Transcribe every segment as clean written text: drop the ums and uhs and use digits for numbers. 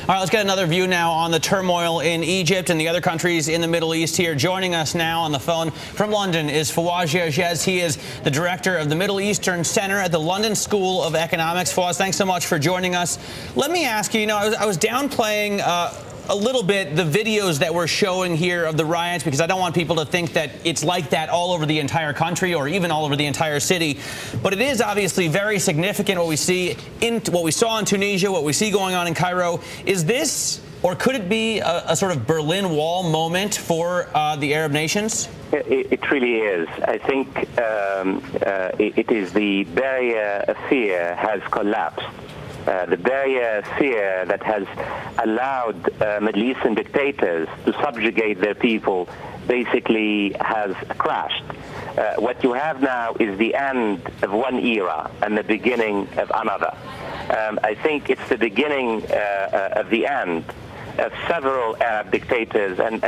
All right, let's get another view now on the turmoil in Egypt and the other countries in the Middle East here. Joining us now on the phone from London is Fawaz Gerges. He is the director of the Middle Eastern Center at the London School of Economics. Fawaz, thanks so much for joining us. Let me ask you, I was downplaying a little bit the videos that we're showing here of the riots because I don't want people to think that it's like that all over the entire country or even all over the entire city. But it is obviously very significant what we saw in Tunisia, what we see going on in Cairo. Is this, or could it be a sort of Berlin Wall moment for the Arab nations? It really is. I think it is the barrier of fear has collapsed. The barrier of fear that has allowed Middle Eastern dictators to subjugate their people basically has crashed. What you have now is the end of one era and the beginning of another. I think it's the beginning of the end of several Arab dictators. And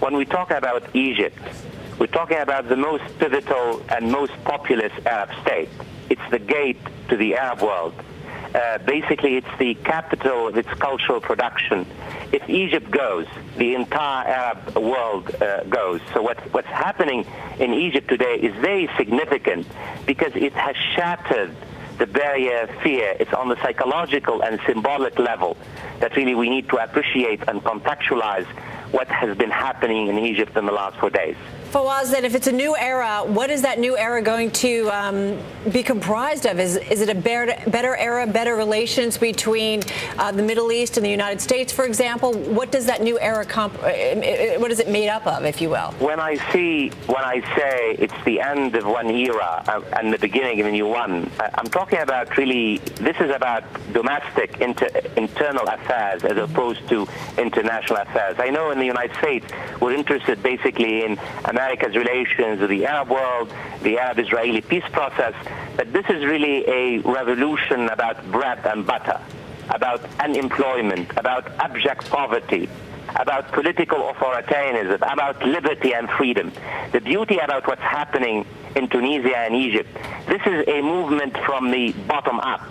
when we talk about Egypt, we're talking about the most pivotal and most populous Arab state. It's the gate to the Arab world. Basically, it's the capital of its cultural production. If Egypt goes, the entire Arab world goes. So what's happening in Egypt today is very significant because it has shattered the barrier of fear. It's on the psychological and symbolic level that really we need to appreciate and contextualize what has been happening in Egypt in the last 4 days. Fawaz, then if it's a new era, what is that new era going to be comprised of? Is it a better era, better relations between the Middle East and the United States, for example? What does that new era, what is it made up of, if you will? When I say it's the end of one era and the beginning of a new one, I'm talking about really, this is about domestic internal affairs as opposed to international affairs. I know in the United States, we're interested basically in America's relations with the Arab world, the Arab-Israeli peace process, but this is really a revolution about bread and butter, about unemployment, about abject poverty, about political authoritarianism, about liberty and freedom. The beauty about what's happening in Tunisia and Egypt, this is a movement from the bottom up.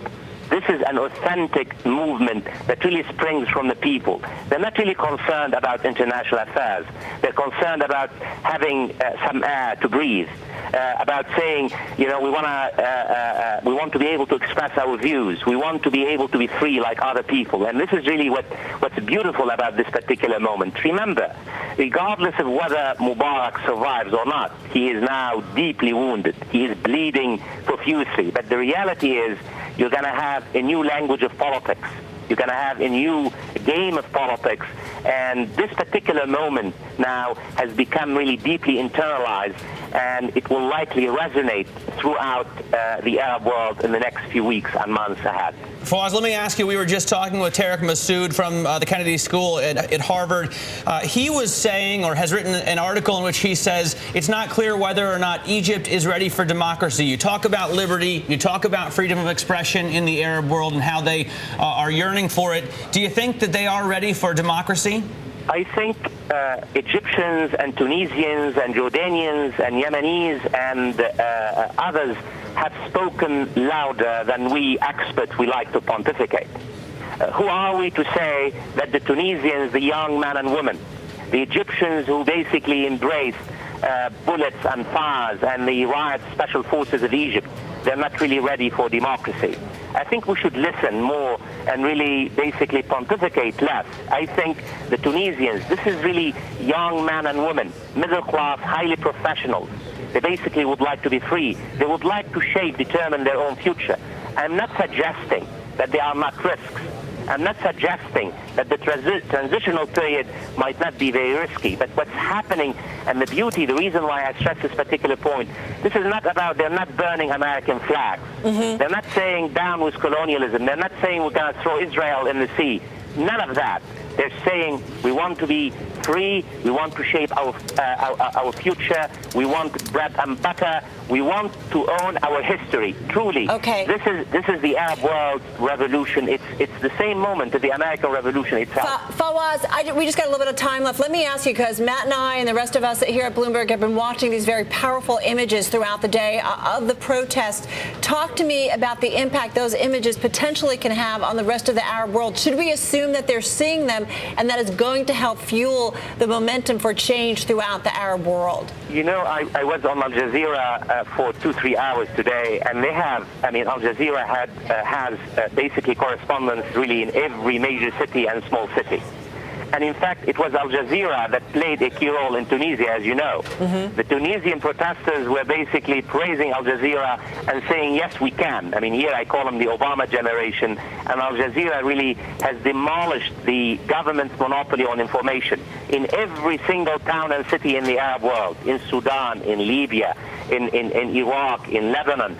This is an authentic movement that really springs from the people. They're not really concerned about international affairs. They're concerned about having some air to breathe, about saying, we want to be able to express our views. We want to be able to be free like other people. And this is really what's beautiful about this particular moment. Remember, regardless of whether Mubarak survives or not, he is now deeply wounded. He is bleeding profusely. But the reality is, you're going to have a new language of politics. You're going to have a new game of politics. And this particular moment now has become really deeply internalized, and it will likely resonate throughout the Arab world in the next few weeks and months ahead. Fawaz, let me ask you, we were just talking with Tarek Massoud from the Kennedy School at Harvard. He was saying, or has written an article in which he says it's not clear whether or not Egypt is ready for democracy. You talk about liberty, you talk about freedom of expression in the Arab world and how they are yearning for it. Do you think that they are ready for democracy? I think Egyptians and Tunisians and Jordanians and Yemenis and others have spoken louder than we experts we like to pontificate. Who are we to say that the Tunisians, the young men and women, the Egyptians who basically embraced bullets and fires and the riot special forces of Egypt, they're not really ready for democracy? I think we should listen more and really basically pontificate less. I think the Tunisians, this is really young men and women, middle class, highly professional. They basically would like to be free. They would like to shape, determine their own future. I'm not suggesting that there are not risks. I'm not suggesting that the transitional period might not be very risky, but what's happening and the beauty, the reason why I stress this particular point, this is not about, they're not burning American flags. Mm-hmm. They're not saying down with colonialism. They're not saying we're going to throw Israel in the sea. None of that. They're saying we want to be free. We want to shape our future. We want bread and butter. We want to own our history. Truly, okay. This is the Arab world revolution. It's the same moment of the American Revolution itself. Fawaz, we just got a little bit of time left. Let me ask you, because Matt and I and the rest of us here at Bloomberg have been watching these very powerful images throughout the day of the protest. Talk to me about the impact those images potentially can have on the rest of the Arab world. Should we assume that they're seeing them and that is going to help fuel the momentum for change throughout the Arab world? You know, I was on Al Jazeera for 2-3 hours today, and they have, Al Jazeera has basically correspondence really in every major city and small city. And in fact, it was Al Jazeera that played a key role in Tunisia, as you know. The Tunisian protesters were basically praising Al Jazeera and saying, yes, we can. Here I call them the Obama generation. And Al Jazeera really has demolished the government's monopoly on information in every single town and city in the Arab world, in Sudan, in Libya, in Iraq, in Lebanon,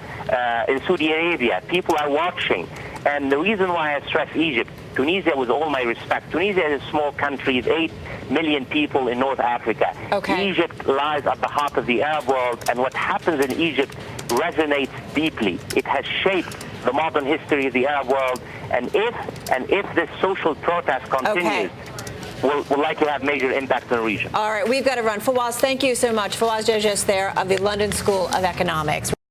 in Saudi Arabia. People are watching. And the reason why I stress Egypt, Tunisia, with all my respect, Tunisia is a small country, 8 million people in North Africa. Okay. Egypt lies at the heart of the Arab world, and what happens in Egypt resonates deeply. It has shaped the modern history of the Arab world, and if this social protest continues, will likely have major impact on the region. All right, we've got to run. Fawaz, thank you so much. Fawaz Gerges there of the London School of Economics.